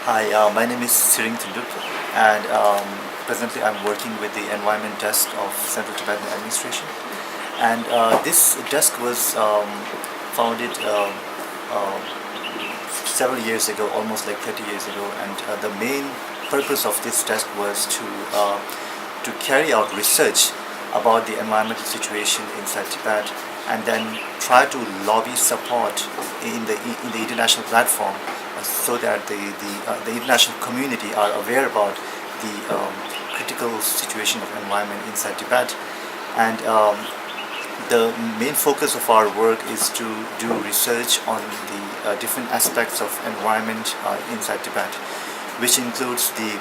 Hi, my name is Siring Tulup, and presently I'm working with the Environment Desk of Central Tibetan Administration. And this desk was founded uh, several years ago, almost like 30 years ago, and the main purpose of this desk was to carry out research about the environmental situation inside Tibet, and then try to lobby support in the international platform, so that the international community are aware about the critical situation of environment inside Tibet. And the main focus of our work is to do research on the different aspects of environment inside Tibet, which includes the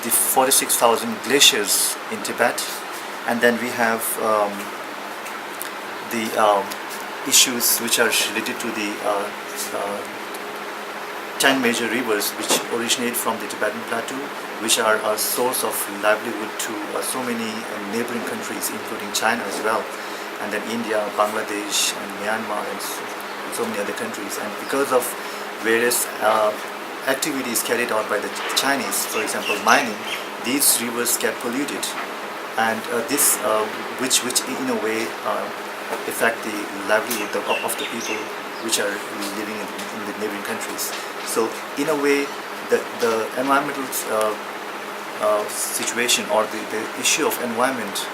46,000 glaciers in Tibet, and then we have the issues which are related to the 10 major rivers which originate from the Tibetan Plateau, which are a source of livelihood to so many neighboring countries, including China as well, and then India, Bangladesh, and Myanmar, and so many other countries. And because of various activities carried out by the Chinese, for example mining, these rivers get polluted, and this which in a way affect the livelihood of the people which are living in the neighboring countries. So in a way, the environmental situation, or the issue of environment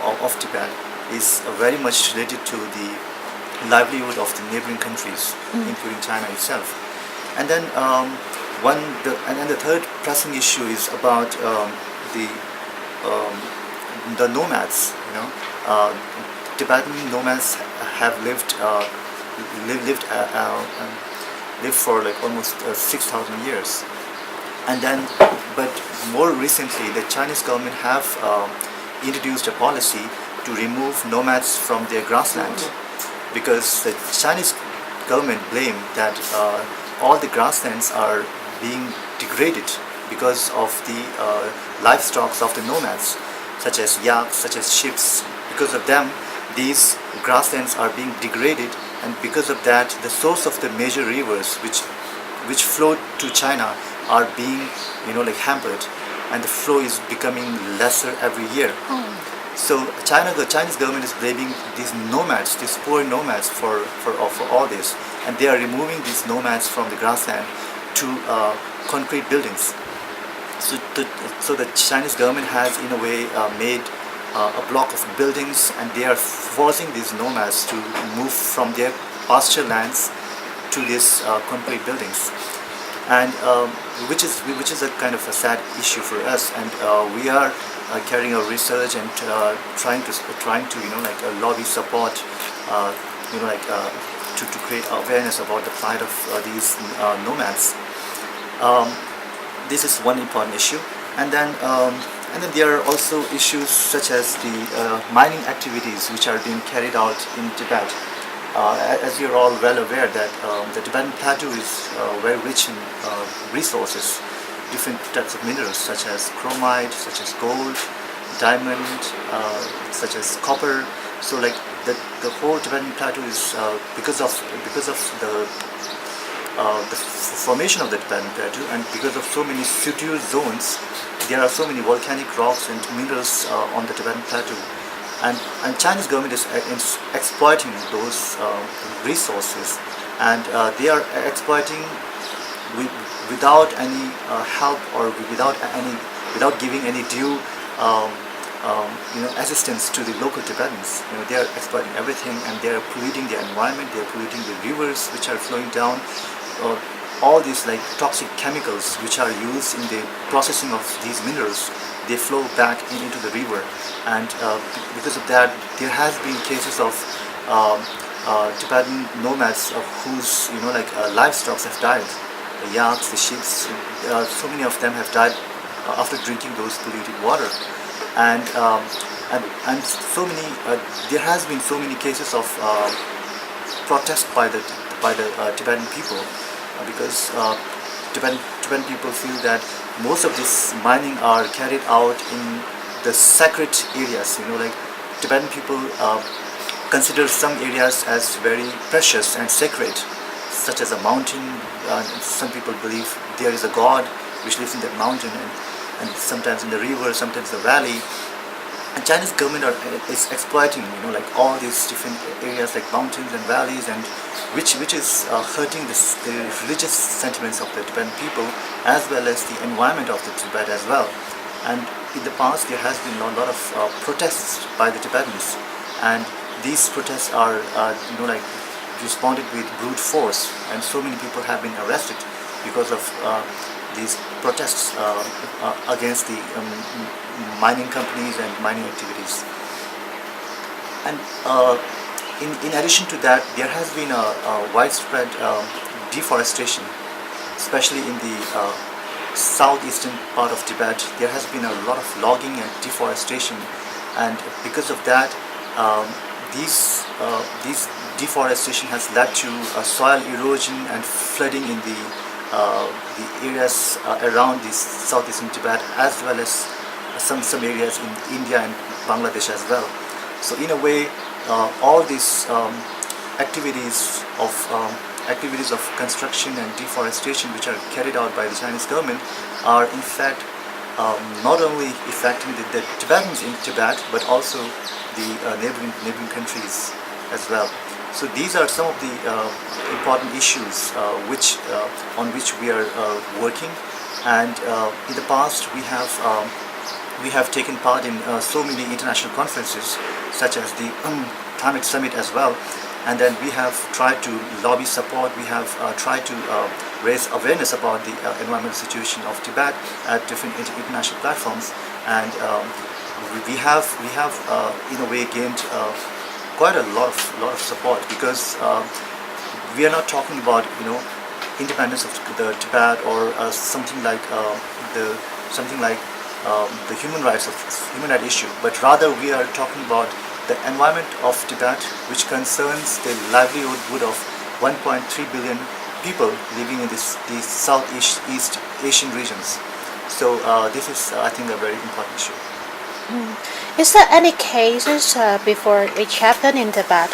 of Tibet is very much related to the livelihood of the neighboring countries, including China itself. And then the third pressing issue is about the nomads. Tibetan nomads have lived for like almost 6,000 years, and then but more recently the Chinese government have introduced a policy to remove nomads from their grassland, because the Chinese government blame that all the grasslands are being degraded because of the livestock of the nomads, such as yaks, such as sheep. Because of them, these grasslands are being degraded, and because of that, the source of the major rivers which flow to China are being hampered, and the flow is becoming lesser every year. So the Chinese government is blaming these nomads, these poor nomads, for all this, and they are removing these nomads from the grassland to concrete buildings. So the Chinese government has in a way made a block of buildings, and they are forcing these nomads to move from their pasture lands to these concrete buildings, and which is a kind of a sad issue for us. And we are carrying out research and trying to lobby support, to create awareness about the plight of these nomads. This is one important issue, and then there are also issues such as the mining activities which are being carried out in Tibet. As you're all well aware that the Tibetan Plateau is very rich in resources, different types of minerals such as chromite, such as gold, diamond, such as copper. So like the whole Tibetan Plateau is because of the formation of the Tibetan Plateau, and because of so many suture zones, there are so many volcanic rocks and minerals on the Tibetan Plateau, and Chinese government is exploiting those resources, and they are exploiting without any help, or without giving any due assistance to the local Tibetans. They are exploiting everything, and they are polluting the environment. They are polluting the rivers which are flowing down. All these like toxic chemicals which are used in the processing of these minerals, they flow back into the river, and because of that, there has been cases of Tibetan nomads whose livestock have died. The yaks, the sheep, so many of them have died after drinking those polluted water, and so many. There has been so many cases of protest by the Tibetan people, because Tibetan people feel that most of this mining are carried out in the sacred areas. Tibetan people consider some areas as very precious and sacred, such as a mountain. Some people believe there is a god which lives in that mountain, and sometimes in the river, sometimes the valley. And Chinese government is exploiting, like all these different areas like mountains and valleys, and which is hurting the religious sentiments of the Tibetan people, as well as the environment of the Tibet as well. And in the past, there has been a lot of protests by the Tibetans, and these protests are, responded with brute force, and so many people have been arrested because of these protests against the mining companies and mining activities. And in addition to that, there has been a widespread deforestation, especially in the southeastern part of Tibet. There has been a lot of logging and deforestation, and because of that, these deforestation has led to soil erosion and flooding in the areas around the southeastern Tibet, as well as some areas in India and Bangladesh as well. So in a way, all these activities of construction and deforestation which are carried out by the Chinese government are in fact not only affecting the Tibetans in Tibet, but also the neighboring countries as well. So these are some of the important issues on which we are working, and in the past we have taken part in so many international conferences, such as the Climate Summit as well, and then we have tried to lobby support. We have tried to raise awareness about the environmental situation of Tibet at different international platforms, and we have in a way gained quite a lot of support, because we are not talking about independence of the Tibet or something like the human rights issue, but rather we are talking about the environment of Tibet, which concerns the livelihood of 1.3 billion people living in these Southeast Asian regions. So this is, I think, a very important issue. Is there any cases before which happened in Tibet,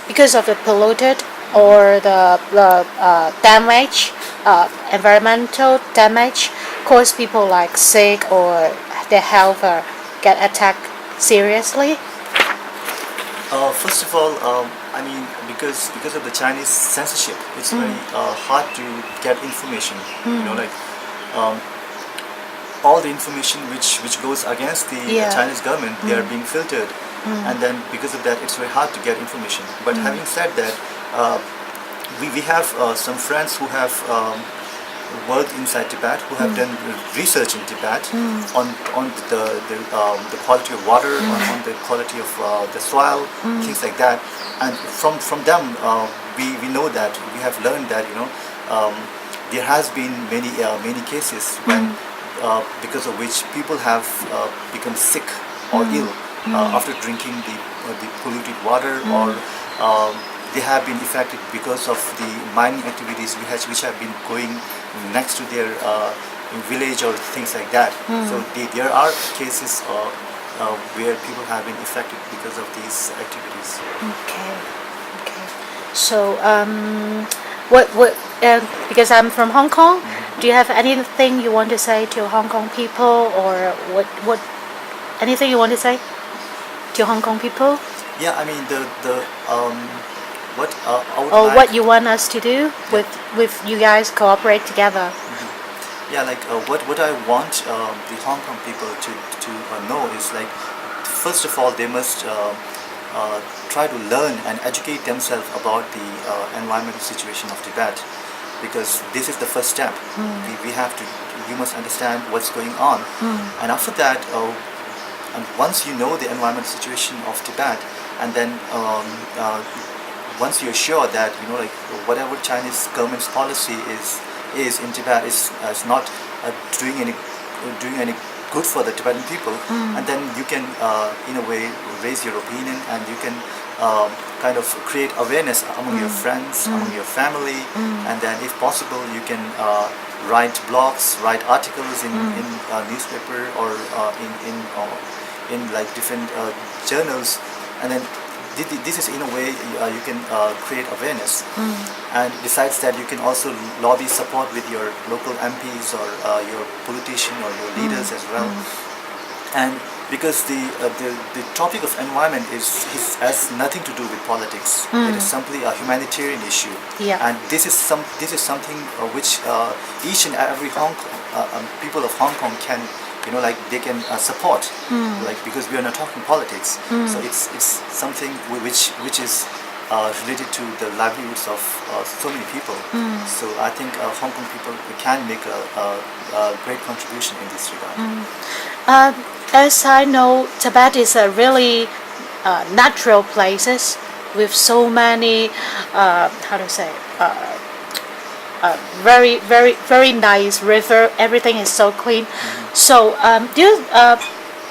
because of the polluted or the damage, environmental damage, cause people like sick or their health get attacked seriously? First of all, I mean, because of the Chinese censorship, it's very hard to get information. All the information which goes against the Chinese government, they are being filtered, and then because of that, it's very hard to get information. But having said that, we have some friends who have worked inside Tibet, who have done research in Tibet on the quality of water, on the quality of the soil, things like that. And from them, we know that, we have learned that there has been many cases when because of which people have become sick or ill after drinking the polluted water, or they have been affected because of the mining activities which have been going next to their village or things like that. So there are cases where people have been affected because of these activities. Okay. So because I'm from Hong Kong, do you have anything you want to say to Hong Kong people, or what anything you want to say to Hong Kong people? Yeah, I mean what you want us to do with you guys cooperate together. Yeah, what I want the Hong Kong people to know is, like, first of all, they must try to learn and educate themselves about the environmental situation of Tibet, because this is the first step. We must understand what's going on, and after that, and once you know the environmental situation of Tibet, and then once you're sure that whatever Chinese government's policy is in Tibet is not doing any good for the Tibetan people, and then you can in a way raise your opinion, and you can kind of create awareness among your friends, among your family, and then if possible you can write blogs, write articles in newspaper or in like different journals, and then this is in a way you can create awareness, and besides that you can also lobby support with your local MPs or your politician or your leaders as well. And because the topic of environment has nothing to do with politics. It is simply a humanitarian issue. Yeah. And this is something which each and every people of Hong Kong can, like they can support, like, because we are not talking politics. So it's something which is related to the livelihoods of so many people. So I think Hong Kong people can make a great contribution in this regard. As I know, Tibet is a really natural places with so many, how to say, very, very, very nice river. Everything is so clean. So, do you,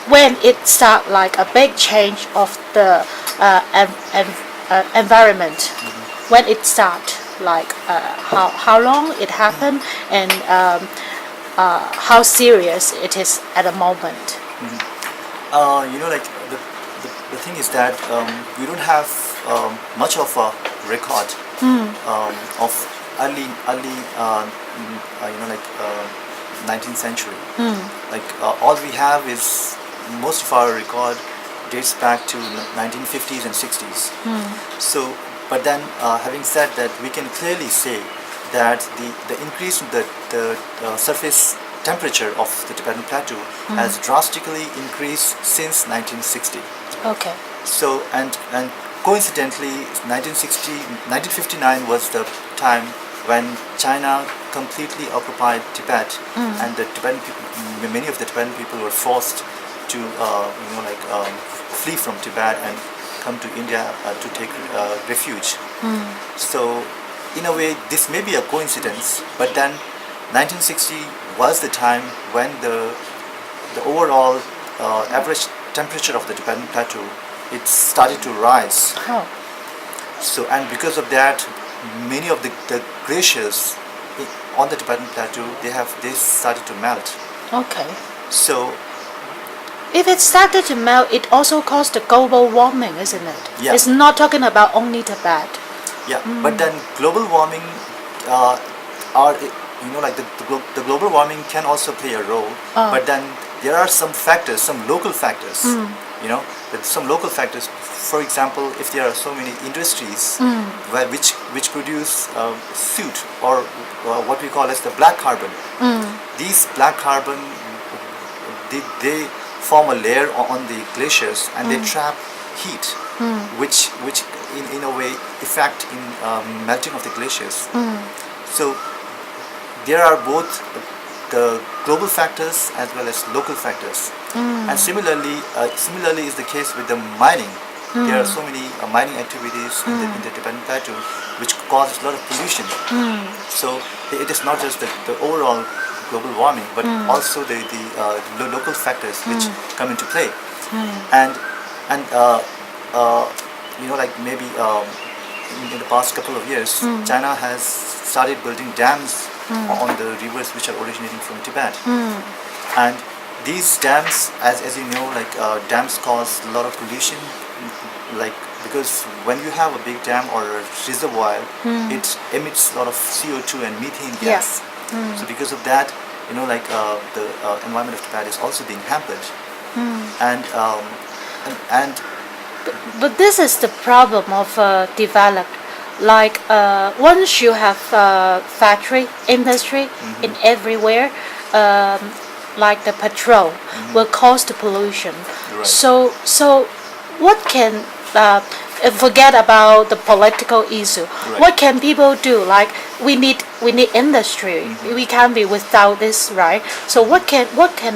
when it start like a big change of the environment, when it start, like how long it happened, and how serious it is at the moment? Like the thing is that we don't have much of a record of early 19th century. Like all we have is, most of our record dates back to 1950s and 60s. So, but then having said that, we can clearly say that the increase in the surface temperature of the Tibetan Plateau has drastically increased since 1960. Okay. So, and coincidentally, 1959 was the time when China completely occupied Tibet, and the Tibetan people, many of the Tibetan people were forced to flee from Tibet and come to India to take refuge. So in a way this may be a coincidence, but then 1960 was the time when the overall average temperature of the Tibetan Plateau, it started to rise. Oh. So, and because of that, many of the glaciers on the Tibetan Plateau, they started to melt. Okay. So if it started to melt, it also caused the global warming, isn't it? Yeah. It's not talking about only Tibet. yeah, but then global warming the global warming can also play a role, but then there are some factors, some local factors. Some local factors. For example, if there are so many industries which produce soot, or what we call as the black carbon. These black carbon, they form a layer on the glaciers, and they trap heat, which in a way affect in melting of the glaciers. So there are both the global factors as well as local factors. And similarly is the case with the mining. There are so many mining activities in the Tibetan Plateau which cause a lot of pollution. So it is not just the overall global warming, but also the local factors which come into play. And maybe in the past couple of years, China has started building dams on the rivers which are originating from Tibet. And these dams, as you know, dams cause a lot of pollution, because when you have a big dam or a reservoir, it emits a lot of CO2 and methane gas. So because of that, the environment of Tibet is also being hampered. And But this is the problem of developed. Once you have factory industry in everywhere, like the petrol will cause the pollution. Right. So what can forget about the political issue? Right. What can people do? Like we need industry. We can't be without this, right? So what can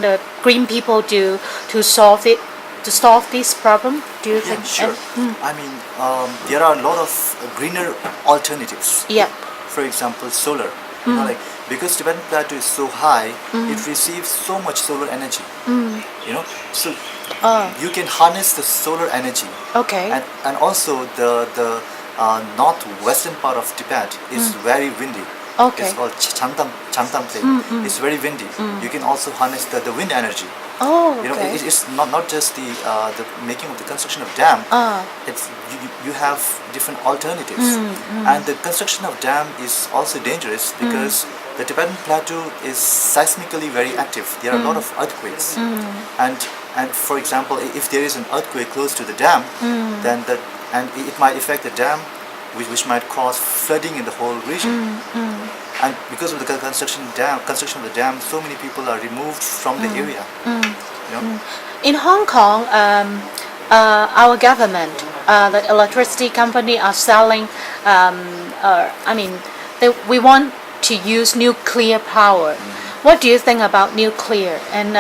the green people do to solve it? To solve this problem, do you think? Sure. I mean, there are a lot of greener alternatives. Yeah. For example, solar. Because Tibetan Plateau is so high, it receives so much solar energy. So you can harness the solar energy. Okay. And also the northwestern part of Tibet is very windy. Okay. It's called Changdam Plain. It's very windy. You can also harness the wind energy. Oh, You know, okay. it's not just the making of the construction of dam. Ah. It's you have different alternatives, and the construction of dam is also dangerous because the Tibetan plateau is seismically very active. There are a lot of earthquakes, and for example, if there is an earthquake close to the dam, then it might affect the dam, which might cause flooding in the whole region. And because of the construction of the dam, so many people are removed from the area. You know? In Hong Kong, our government, the electricity company, are selling. We want to use nuclear power. What do you think about nuclear? And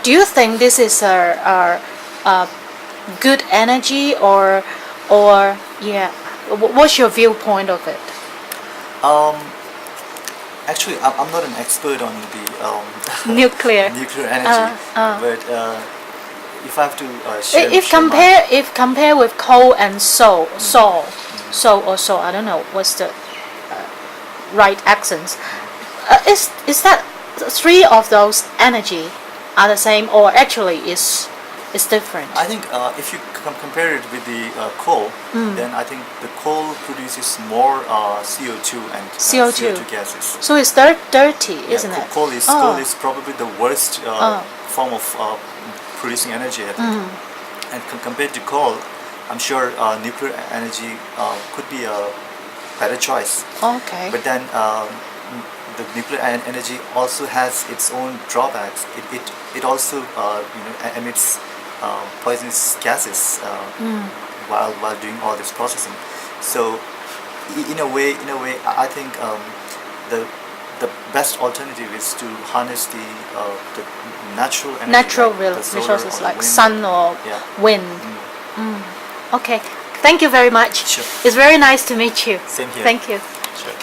do you think this is a good energy or yeah? What's your viewpoint of it? Actually, I'm not an expert on the Nuclear. nuclear energy, but if I have to share, If compare with coal and Seoul, I don't know what's the right accents. Is that three of those energy are the same, or actually is different? I think if you compare it with the coal, then I think the coal produces more CO2 and CO2. CO2 gases. So it's dirty, isn't it? Coal is probably the worst form of producing energy, I think. And compared to coal, I'm sure nuclear energy could be a better choice. Okay. But then the nuclear energy also has its own drawbacks. It also emits poisonous gases while doing all this processing. So in a way, I think the best alternative is to harness the natural energy, Natural like the solar resources or the like wind. sun or wind. Okay. Thank you very much. Sure. It's very nice to meet you. Same here. Thank you. Sure.